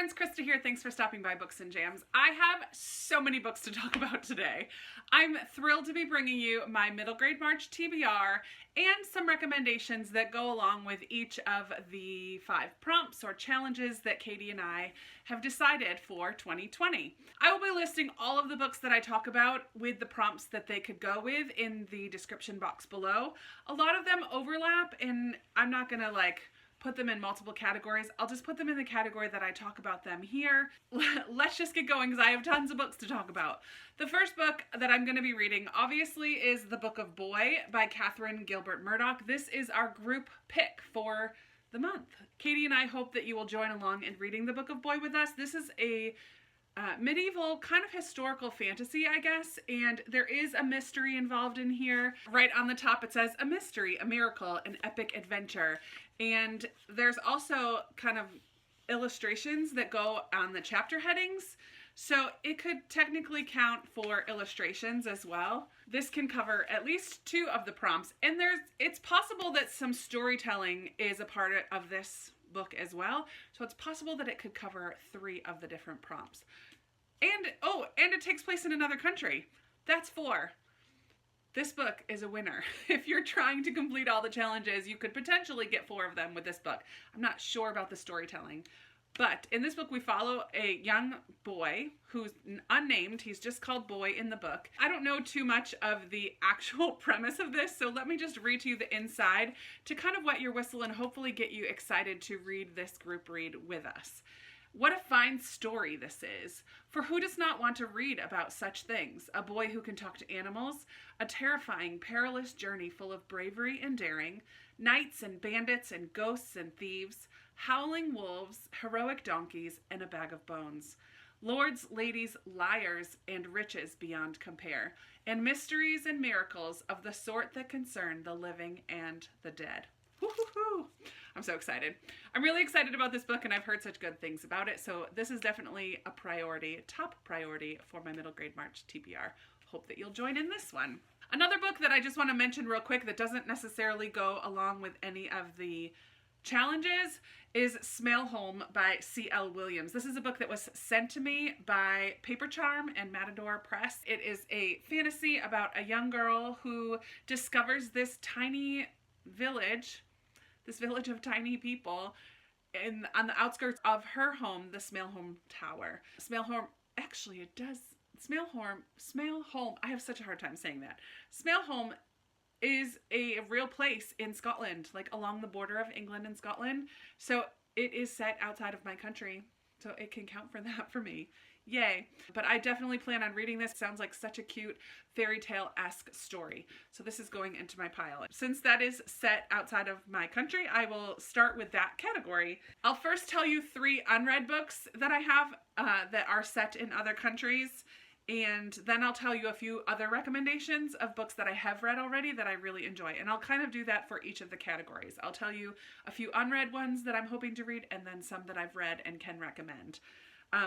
friends, Krista here. Thanks for stopping by Books and Jams. I have so many books to talk about today. I'm thrilled to be bringing you my middle grade March TBR and some recommendations that go along with each of the 5 prompts or challenges that Katie and I have decided for 2020. I will be listing all of the books that I talk about with the prompts that they could go with in the description box below. A lot of them overlap, and I'm not gonna put them in multiple categories. I'll just put them in the category that I talk about them here. Let's just get going because I have tons of books to talk about. The first book that I'm going to be reading obviously is The Book of Boy by Katherine Gilbert Murdoch. This is our group pick for the month. Katie and I hope that you will join along in reading The Book of Boy with us. This is a medieval kind of historical fantasy, I guess, and there is a mystery involved in here. Right on the top it says a mystery, a miracle, an epic adventure, and there's also kind of illustrations that go on the chapter headings, so it could technically count for illustrations as well. This can cover at least 2 of the prompts, and it's possible that some storytelling is a part of this book as well, so it's possible that it could cover 3 of the different prompts. And it takes place in another country. That's 4. This book is a winner. If you're trying to complete all the challenges, you could potentially get 4 of them with this book. I'm not sure about the storytelling, but in this book we follow a young boy who's unnamed. He's just called Boy in the book. I don't know too much of the actual premise of this, so let me just read to you the inside to kind of wet your whistle and hopefully get you excited to read this group read with us. What a fine story this is. For who does not want to read about such things? A boy who can talk to animals, a terrifying, perilous journey full of bravery and daring, knights and bandits and ghosts and thieves, howling wolves, heroic donkeys, and a bag of bones. Lords, ladies, liars, and riches beyond compare, and mysteries and miracles of the sort that concern the living and the dead. Woo-hoo-hoo. I'm so excited. I'm really excited about this book, and I've heard such good things about it, so this is definitely a priority, top priority for my middle grade March TBR. Hope that you'll join in this one. Another book that I just want to mention real quick that doesn't necessarily go along with any of the challenges is Smale Home by C.L. Williams. This is a book that was sent to me by Paper Charm and Matador Press. It is a fantasy about a young girl who discovers this tiny village, this village of tiny people on the outskirts of her home, the Smale Home Tower. Smale Home, actually it does, Smale Home, I have such a hard time saying that. Smale Home is a real place in Scotland, like along the border of England and Scotland. So it is set outside of my country, so it can count for that for me. Yay. But I definitely plan on reading this. It sounds like such a cute fairy tale-esque story. So this is going into my pile. Since that is set outside of my country, I will start with that category. I'll first tell you 3 unread books that I have that are set in other countries. And then I'll tell you a few other recommendations of books that I have read already that I really enjoy. And I'll kind of do that for each of the categories. I'll tell you a few unread ones that I'm hoping to read and then some that I've read and can recommend.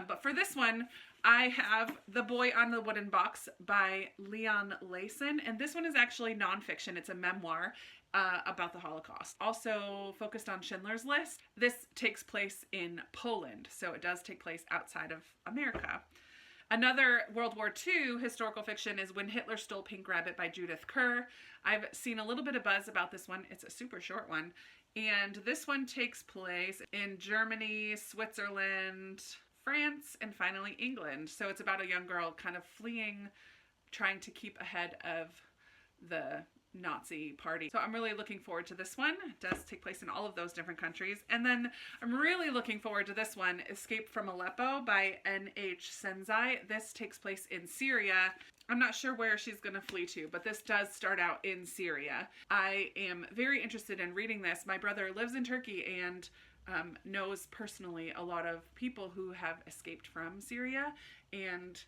But for this one, I have The Boy on the Wooden Box by Leon Layson. And this one is actually nonfiction. It's a memoir about the Holocaust. Also focused on Schindler's List. This takes place in Poland, so it does take place outside of America. Another World War II historical fiction is When Hitler Stole Pink Rabbit by Judith Kerr. I've seen a little bit of buzz about this one. It's a super short one. And this one takes place in Germany, Switzerland, France, and finally England. So it's about a young girl kind of fleeing, trying to keep ahead of the Nazi party. So I'm really looking forward to this one. It does take place in all of those different countries. And then I'm really looking forward to this one, Escape from Aleppo by N.H. Senzai. This takes place in Syria. I'm not sure where she's going to flee to, but this does start out in Syria. I am very interested in reading this. My brother lives in Turkey and knows personally a lot of people who have escaped from Syria, and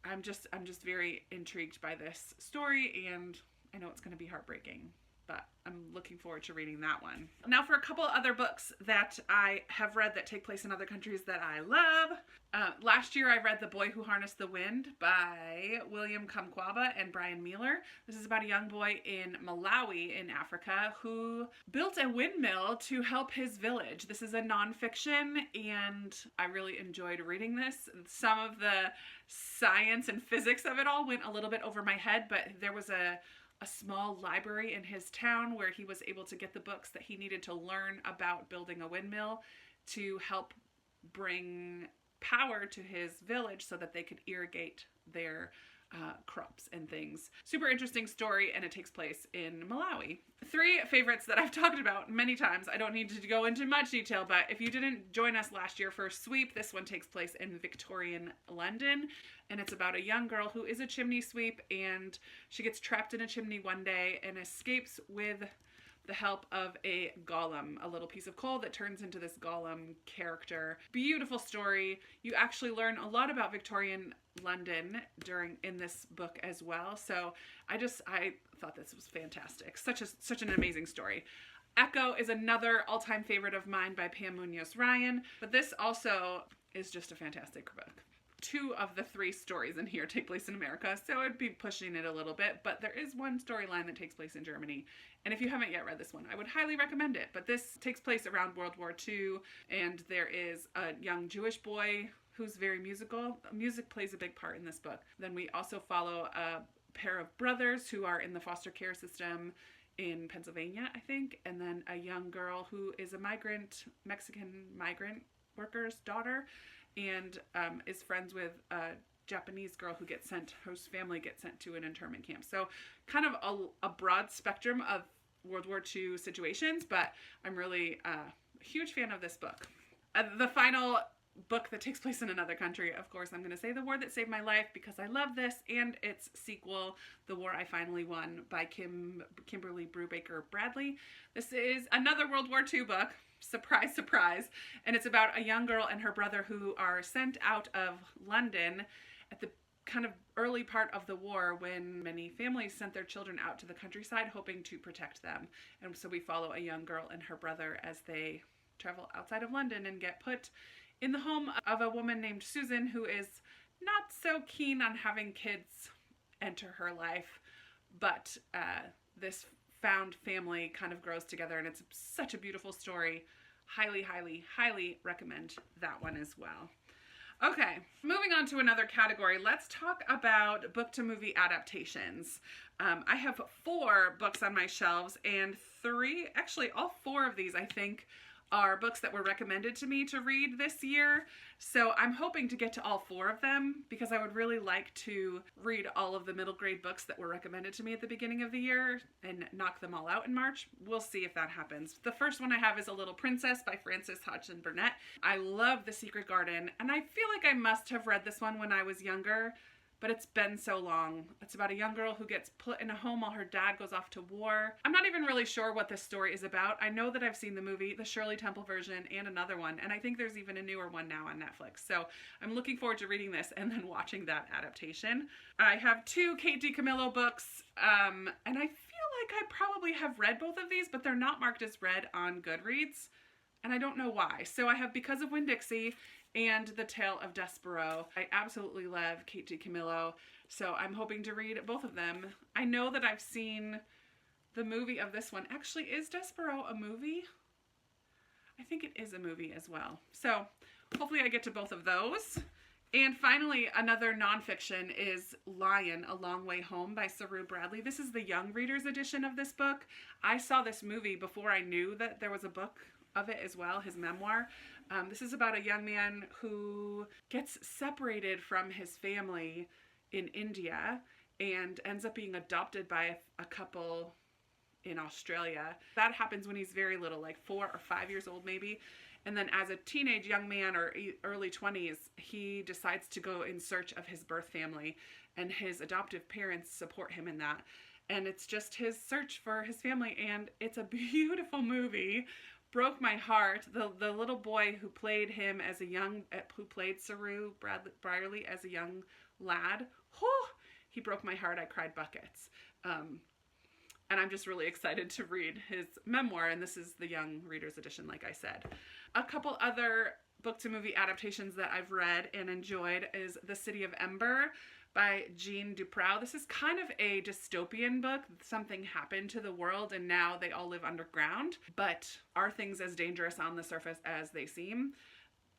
I'm just very intrigued by this story, and I know it's going to be heartbreaking, but I'm looking forward to reading that one. Now for a couple other books that I have read that take place in other countries that I love. Last year I read The Boy Who Harnessed the Wind by William Kamkwamba and Brian Mueller. This is about a young boy in Malawi in Africa who built a windmill to help his village. This is a nonfiction and I really enjoyed reading this. Some of the science and physics of it all went a little bit over my head, but there was a small library in his town where he was able to get the books that he needed to learn about building a windmill to help bring power to his village so that they could irrigate their crops and things. Super interesting story, and it takes place in Malawi. 3 favorites that I've talked about many times. I don't need to go into much detail, but if you didn't join us last year for Sweep, this one takes place in Victorian London, and it's about a young girl who is a chimney sweep, and she gets trapped in a chimney one day and escapes with the help of a golem, a little piece of coal that turns into this golem character. Beautiful story. You actually learn a lot about Victorian London in this book as well. So I thought this was fantastic. Such an amazing story. Echo is another all-time favorite of mine by Pam Munoz Ryan, but this also is just a fantastic book. 2 of the 3 stories in here take place in America, so I'd be pushing it a little bit, but there is one storyline that takes place in Germany. And if you haven't yet read this one, I would highly recommend it. But this takes place around World War II, and there is a young Jewish boy who's very musical. Music plays a big part in this book. Then we also follow a pair of brothers who are in the foster care system in Pennsylvania, I think, and then a young girl who is a Mexican migrant worker's daughter, and is friends with a Japanese girl whose family gets sent to an internment camp. So kind of a broad spectrum of World War II situations, but I'm really a huge fan of this book. The final book that takes place in another country, of course, I'm going to say The War That Saved My Life because I love this, and its sequel, The War I Finally Won by Kimberly Brubaker Bradley. This is another World War II book. Surprise, surprise. And it's about a young girl and her brother who are sent out of London at the kind of early part of the war when many families sent their children out to the countryside hoping to protect them. And so we follow a young girl and her brother as they travel outside of London and get put in the home of a woman named Susan who is not so keen on having kids enter her life, but this found family kind of grows together, and it's such a beautiful story. Highly, highly, highly recommend that one as well. Okay, moving on to another category, let's talk about book to movie adaptations. I have 4 books on my shelves, and all 4 of these I think are books that were recommended to me to read this year. So I'm hoping to get to all 4 of them because I would really like to read all of the middle grade books that were recommended to me at the beginning of the year and knock them all out in March. We'll see if that happens. The first one I have is A Little Princess by Frances Hodgson Burnett. I love The Secret Garden, and I feel like I must have read this one when I was younger, but it's been so long. It's about a young girl who gets put in a home while her dad goes off to war. I'm not even really sure what this story is about. I know that I've seen the movie, the Shirley Temple version, and another one, and I think there's even a newer one now on Netflix. So I'm looking forward to reading this and then watching that adaptation. I have 2 Kate DiCamillo books, and I feel like I probably have read both of these, but they're not marked as read on Goodreads, and I don't know why. So I have Because of Winn-Dixie and The Tale of Despero. I absolutely love Kate DiCamillo, so I'm hoping to read both of them. I know that I've seen the movie of this one. Actually, is Despero a movie? I think it is a movie as well. So hopefully I get to both of those. And finally, another nonfiction is Lion, A Long Way Home by Saru Bradley. This is the young readers edition of this book. I saw this movie before I knew that there was a book of it as well, his memoir. This is about a young man who gets separated from his family in India and ends up being adopted by a couple in Australia. That happens when he's very little, like 4 or 5 years old maybe. And then as a teenage young man or early 20s, he decides to go in search of his birth family, and his adoptive parents support him in that. And it's just his search for his family, and it's a beautiful movie. Broke my heart. The little boy who played him as who played Saru Brierly as a young lad, he broke my heart. I cried buckets. And I'm just really excited to read his memoir, and this is the young reader's edition, like I said. A couple other book-to-movie adaptations that I've read and enjoyed is The City of Ember by Jean Duprow. This is kind of a dystopian book. Something happened to the world and now they all live underground. But are things as dangerous on the surface as they seem?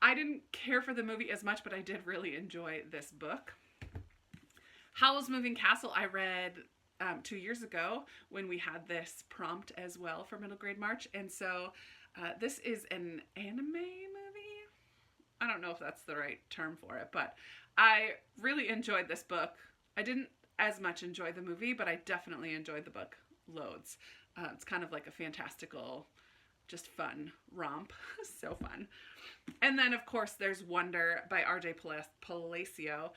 I didn't care for the movie as much, but I did really enjoy this book. Howl's Moving Castle I read 2 years ago when we had this prompt as well for middle grade March. And so this is an anime movie. I don't know if that's the right term for it, but I really enjoyed this book. I didn't as much enjoy the movie, but I definitely enjoyed the book loads. It's kind of like a fantastical, just fun romp. So fun. And then, of course, there's Wonder by R.J. Palacio.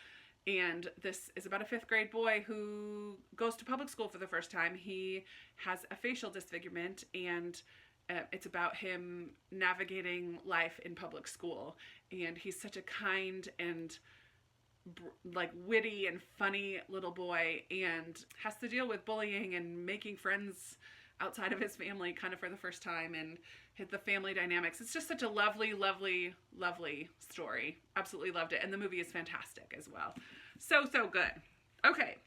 And this is about a 5th grade boy who goes to public school for the first time. He has a facial disfigurement, and it's about him navigating life in public school. And he's such a kind and like witty and funny little boy, and has to deal with bullying and making friends outside of his family kind of for the first time, and hit the family dynamics. It's just such a lovely, lovely, lovely story. Absolutely loved it. And the movie is fantastic as well. So, so good. Okay.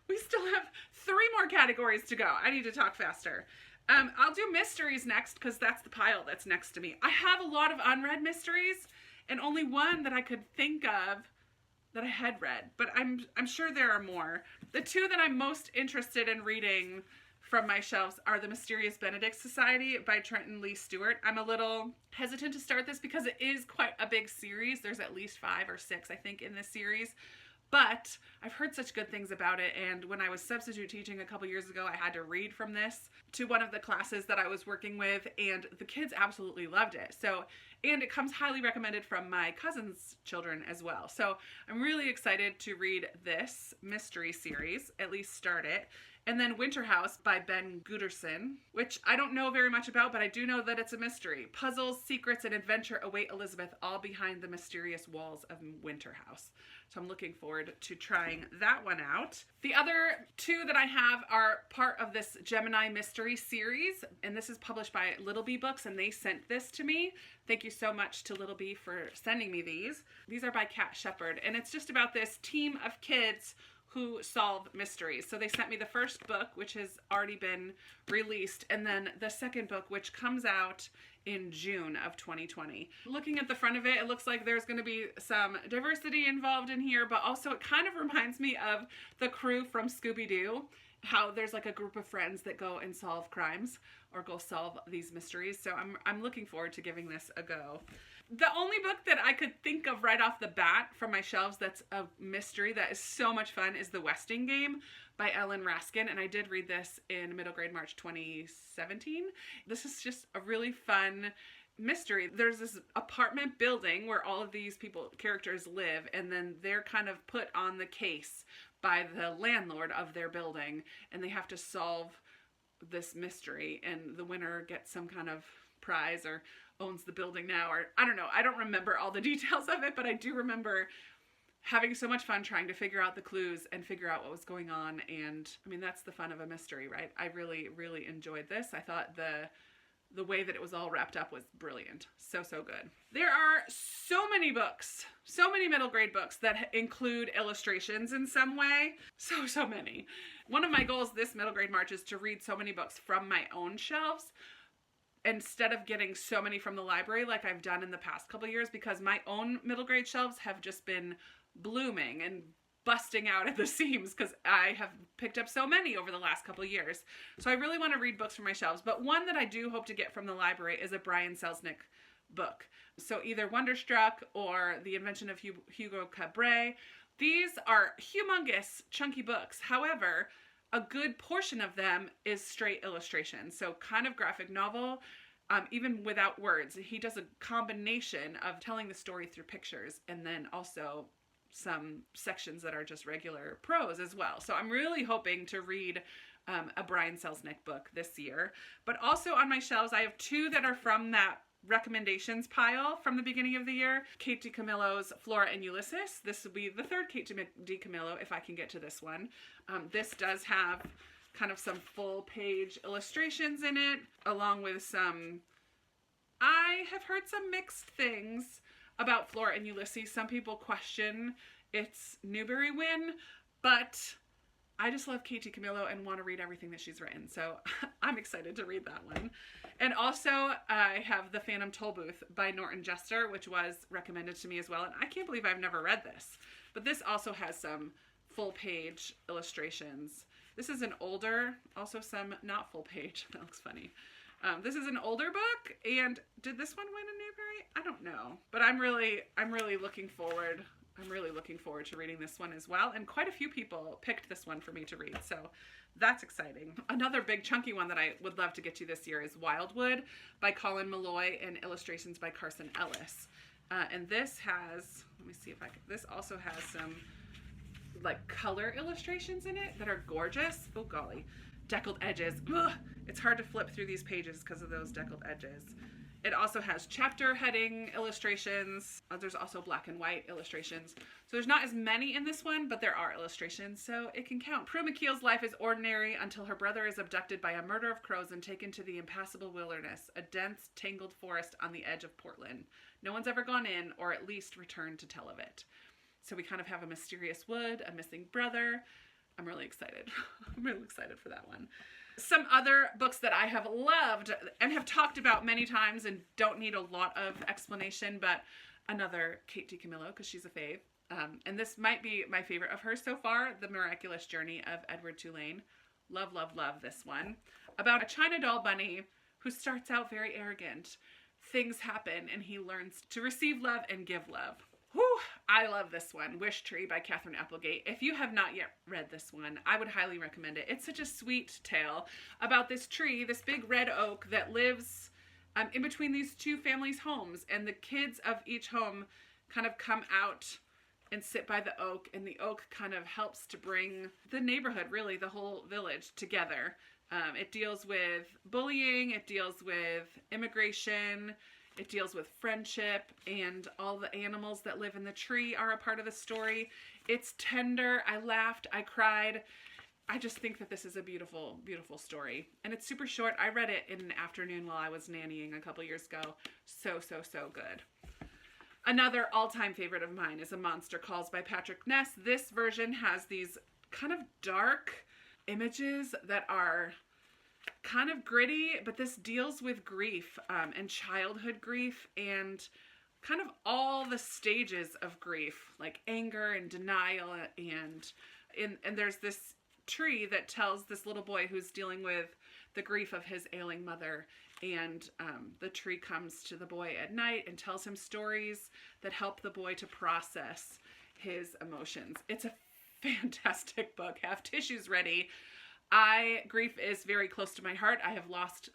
We still have 3 more categories to go. I need to talk faster. I'll do mysteries next because that's the pile that's next to me. I have a lot of unread mysteries and only one that I could think of that I had read, but I'm sure there are more. The 2 that I'm most interested in reading from my shelves are The Mysterious Benedict Society by Trenton Lee Stewart. I'm a little hesitant to start this because it is quite a big series. There's at least 5 or 6, I think, in this series. But I've heard such good things about it, and when I was substitute teaching a couple years ago, I had to read from this to one of the classes that I was working with, and the kids absolutely loved it. So, and it comes highly recommended from my cousin's children as well. So I'm really excited to read this mystery series, at least start it. And then Winter House by Ben Gooderson, which I don't know very much about, but I do know that it's a mystery. Puzzles, secrets, and adventure await Elizabeth all behind the mysterious walls of Winter House. So I'm looking forward to trying that one out. The other 2 that I have are part of this Gemini mystery series, and this is published by Little Bee Books, and they sent this to me. Thank you so much to Little Bee for sending me these. These are by Kat Shepard, and it's just about this team of kids who solve mysteries. So they sent me the first book, which has already been released, and then the second book, which comes out in June of 2020. Looking at the front of it, it looks like there's going to be some diversity involved in here, but also it kind of reminds me of the crew from Scooby-Doo, how there's like a group of friends that go and solve crimes or go solve these mysteries. So I'm looking forward to giving this a go. The only book that I could think of right off the bat from my shelves that's a mystery that is so much fun is The Westing Game by Ellen Raskin, and I did read this in middle grade March 2017. This is just a really fun mystery. There's this apartment building where all of these characters live, and then they're kind of put on the case by the landlord of their building, and they have to solve this mystery, and the winner gets some kind of prize or owns the building now, or I don't know. I don't remember all the details of it, but I do remember having so much fun trying to figure out the clues and figure out what was going on. And I mean, that's the fun of a mystery, right? I really, really enjoyed this. I thought the way that it was all wrapped up was brilliant. So, so good. There are so many books, so many middle grade books that include illustrations in some way. So, so many. One of my goals this middle grade March is to read so many books from my own shelves instead of getting so many from the library like I've done in the past couple years, because my own middle grade shelves have just been blooming and busting out at the seams because I have picked up so many over the last couple of years. So I really want to read books from my shelves, but one that I do hope to get from the library is a Brian Selznick book. So either Wonderstruck or The Invention of Hugo Cabret. These are humongous, chunky books. However, a good portion of them is straight illustration. So kind of graphic novel, even without words. He does a combination of telling the story through pictures and then also some sections that are just regular prose as well. So I'm really hoping to read a Brian Selznick book this year. But also on my shelves, I have 2 that are from that recommendations pile from the beginning of the year. Kate DiCamillo's Flora and Ulysses. This will be the 3rd Kate DiCamillo if I can get to this one. This does have kind of some full page illustrations in it, along with some, I have heard some mixed things about Flora and Ulysses. Some people question its Newbery win, but I just love Katie Camillo and want to read everything that she's written, so I'm excited to read that one. And also, I have The Phantom Tollbooth by Norton Jester, which was recommended to me as well, and I can't believe I've never read this. But this also has some full-page illustrations. This is an older, also some not full-page. That looks funny. This is an older book, and did this one win a Newbery? I don't know, but I'm really looking forward. I'm really looking forward to reading this one as well, and quite a few people picked this one for me to read, so that's exciting. Another big chunky one that I would love to get to this year is Wildwood by Colin Malloy and illustrations by Carson Ellis. And this has, let me see if I can, this also has some like color illustrations in it that are gorgeous. Oh golly, deckled edges. Ugh, it's hard to flip through these pages because of those deckled edges. It also has chapter heading illustrations. There's also black and white illustrations. So there's not as many in this one, but there are illustrations, so it can count. Prue McKeel's life is ordinary until her brother is abducted by a murder of crows and taken to the impassable wilderness, a dense, tangled forest on the edge of Portland. No one's ever gone in, or at least returned to tell of it. So we kind of have a mysterious wood, a missing brother. I'm really excited. I'm really excited for that one. Some other books that I have loved and have talked about many times and don't need a lot of explanation, but another Kate DiCamillo, because she's a fave. And this might be my favorite of hers so far, The Miraculous Journey of Edward Tulane. Love, love, love this one. About a China doll bunny who starts out very arrogant. Things happen and he learns to receive love and give love. Whew, I love this one, Wish Tree by Catherine Applegate. If you have not yet read this one, I would highly recommend it. It's such a sweet tale about this tree, this big red oak that lives in between these two families' homes, and the kids of each home kind of come out and sit by the oak, and the oak kind of helps to bring the neighborhood, really the whole village, together. It deals with bullying, it deals with immigration, it deals with friendship, and all the animals that live in the tree are a part of the story. It's tender. I laughed. I cried. I just think that this is a beautiful, beautiful story. And it's super short. I read it in an afternoon while I was nannying a couple years ago. So, so, so good. Another all-time favorite of mine is A Monster Calls by Patrick Ness. This version has these kind of dark images that are kind of gritty, but this deals with grief and childhood grief and kind of all the stages of grief, like anger and denial, and there's this tree that tells this little boy who's dealing with the grief of his ailing mother, and the tree comes to the boy at night and tells him stories that help the boy to process his emotions. It's a fantastic book. Have tissues ready. Grief is very close to my heart. I have lost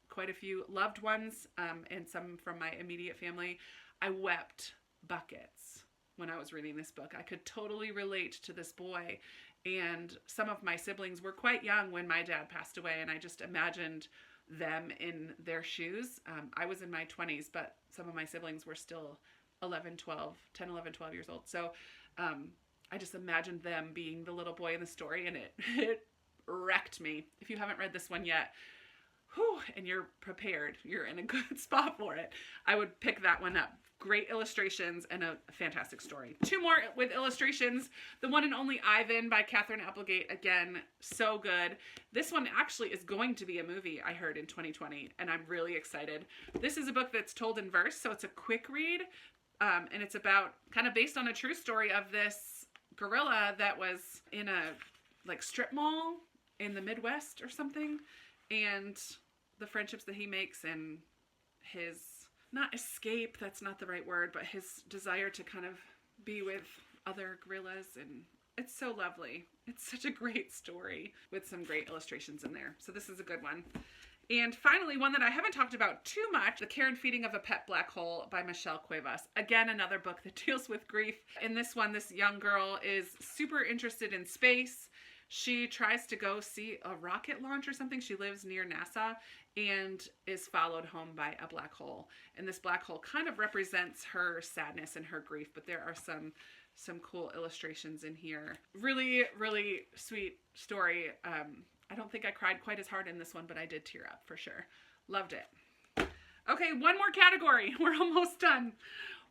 quite a few loved ones, and some from my immediate family. I wept buckets when I was reading this book. I could totally relate to this boy, and some of my siblings were quite young when my dad passed away, and I just imagined them in their shoes. I was in my 20s, but some of my siblings were still 10, 11, 12 years old. So I just imagined them being the little boy in the story, and it wrecked me. If you haven't read this one yet, whew, and you're prepared, you're in a good spot for it, I would pick that one up. Great illustrations and a fantastic story. Two more with illustrations. The One and Only Ivan by Catherine Applegate. Again, so good. This one actually is going to be a movie, I heard, in 2020, and I'm really excited. This is a book that's told in verse, so it's a quick read, and it's about, kind of based on a true story of this gorilla that was in a strip mall in the Midwest or something, and the friendships that he makes and his, not escape, that's not the right word, but his desire to kind of be with other gorillas, and it's so lovely. It's such a great story with some great illustrations in there. So this is a good one. And finally, one that I haven't talked about too much, The Care and Feeding of a Pet Black Hole by Michelle Cuevas. Again, another book that deals with grief. In this one, this young girl is super interested in space. She tries to go see a rocket launch or something. She lives near NASA and is followed home by a black hole. And this black hole kind of represents her sadness and her grief, but there are some cool illustrations in here. Really, really sweet story. I don't think I cried quite as hard in this one, but I did tear up for sure. Loved it. Okay, one more category. We're almost done.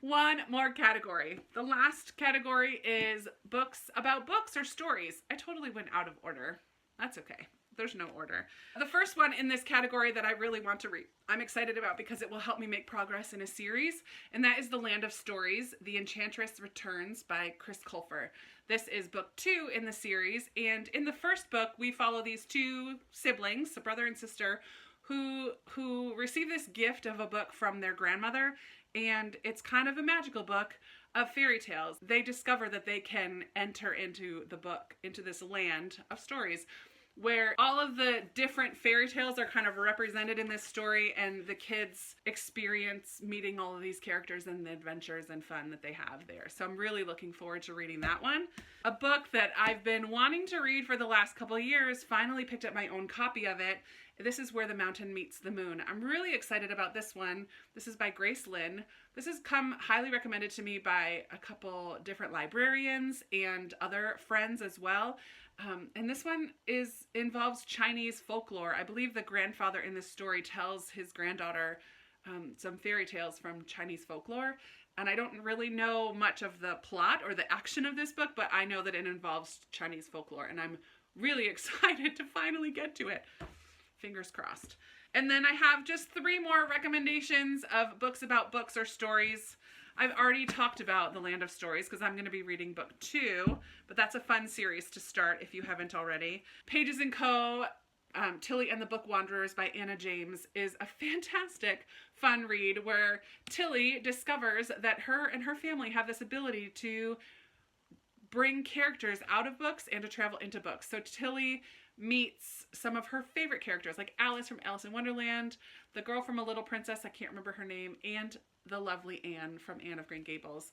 One more category. The last category is books about books or stories. I totally went out of order. That's okay. There's no order. The first one in this category that I really want to read, I'm excited about because it will help me make progress in a series, and that is The Land of Stories, The Enchantress Returns by Chris Colfer. This is book 2 in the series, and in the first book, we follow these two siblings, a brother and sister, who receive this gift of a book from their grandmother, and it's kind of a magical book of fairy tales. They discover that they can enter into the book, into this land of stories, where all of the different fairy tales are kind of represented in this story, and the kids experience meeting all of these characters and the adventures and fun that they have there. So I'm really looking forward to reading that one. A book that I've been wanting to read for the last couple of years, finally picked up my own copy of it. This is Where the Mountain Meets the Moon. I'm really excited about this one. This is by Grace Lynn. This has come highly recommended to me by a couple different librarians and other friends as well. And this one involves Chinese folklore. I believe the grandfather in this story tells his granddaughter some fairy tales from Chinese folklore. And I don't really know much of the plot or the action of this book, but I know that it involves Chinese folklore, and I'm really excited to finally get to it. Fingers crossed. And then I have just 3 more recommendations of books about books or stories. I've already talked about The Land of Stories because I'm going to be reading book 2, but that's a fun series to start if you haven't already. Pages & Co., Tilly and the Book Wanderers by Anna James is a fantastic, fun read where Tilly discovers that her and her family have this ability to bring characters out of books and to travel into books. So Tilly meets some of her favorite characters, like Alice from Alice in Wonderland, the girl from A Little Princess, I can't remember her name, and the lovely Anne from Anne of Green Gables.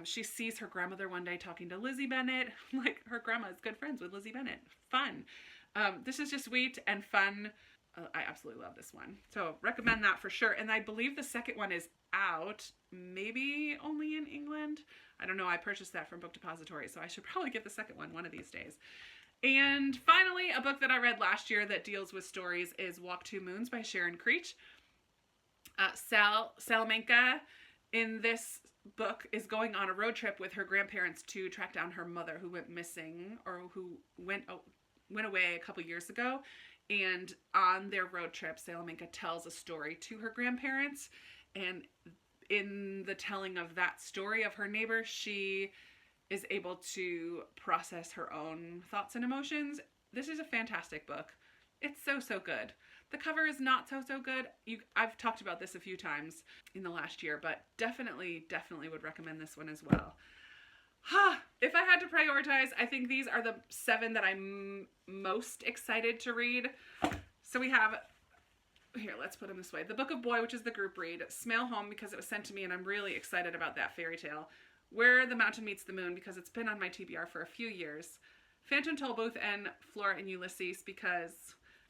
She sees her grandmother one day talking to Lizzie Bennet. Like, her grandma is good friends with Lizzie Bennet. Fun. This is just sweet and fun. I absolutely love this one. So recommend that for sure. And I believe the second one is out, maybe only in England. I don't know. I purchased that from Book Depository, so I should probably get the second one of these days. And finally, a book that I read last year that deals with stories is Walk Two Moons by Sharon Creech. Salamanca in this book is going on a road trip with her grandparents to track down her mother who went missing, or who went away a couple years ago. And on their road trip, Salamanca tells a story to her grandparents. And in the telling of that story of her neighbor, she is able to process her own thoughts and emotions. This is a fantastic book. It's so, so good. The cover is not so, so good. I've talked about this a few times in the last year, but definitely would recommend this one as well. If I had to prioritize, I think these are the 7 that I'm most excited to read. So we have, here, let's put them this way. The Book of Boy, which is the group read. Smale Home, because it was sent to me and I'm really excited about that fairy tale. Where the Mountain Meets the Moon, because it's been on my TBR for a few years. Phantom Tollbooth and Flora and Ulysses, because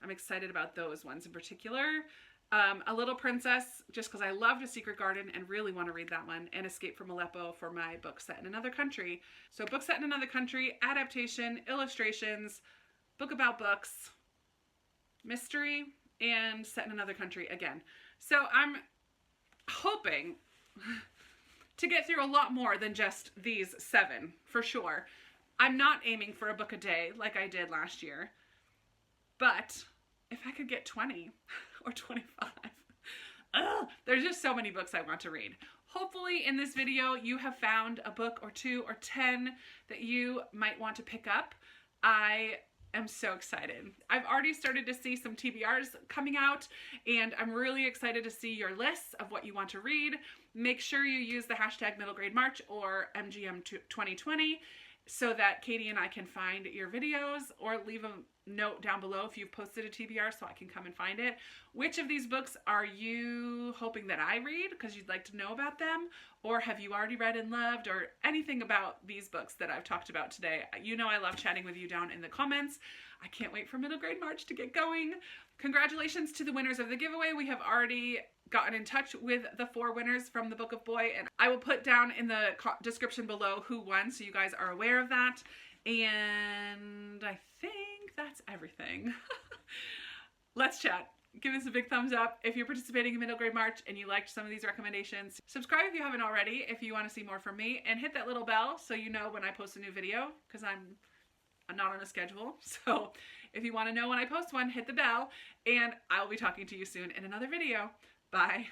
I'm excited about those ones in particular. A Little Princess, just because I loved A Secret Garden and really want to read that one. And Escape from Aleppo for my book set in another country. So book set in another country, adaptation, illustrations, book about books, mystery, and set in another country again. So I'm hoping to get through a lot more than just these 7, for sure. I'm not aiming for a book a day like I did last year, but if I could get 20 or 25, there's just so many books I want to read. Hopefully in this video you have found a book or 2 or 10 that you might want to pick up. I am so excited. I've already started to see some TBRs coming out, and I'm really excited to see your lists of what you want to read. Make sure you use the hashtag Middle Grade March or MGM2020. so that Katie and I can find your videos, or leave a note down below if you've posted a TBR so I can come and find it. Which of these books are you hoping that I read because you'd like to know about them? Or have you already read and loved, or anything about these books that I've talked about today? You know I love chatting with you down in the comments. I can't wait for Middle Grade March to get going. Congratulations to the winners of the giveaway. We have already gotten in touch with the 4 winners from the Book of Boy, and I will put down in the description below who won so you guys are aware of that. And I think that's everything. Let's chat. Give us a big thumbs up if you're participating in Middle Grade March and you liked some of these recommendations. Subscribe if you haven't already if you want to see more from me, and hit that little bell so you know when I post a new video, because I'm not on a schedule. So if you want to know when I post one, hit the bell, and I'll be talking to you soon in another video. Bye.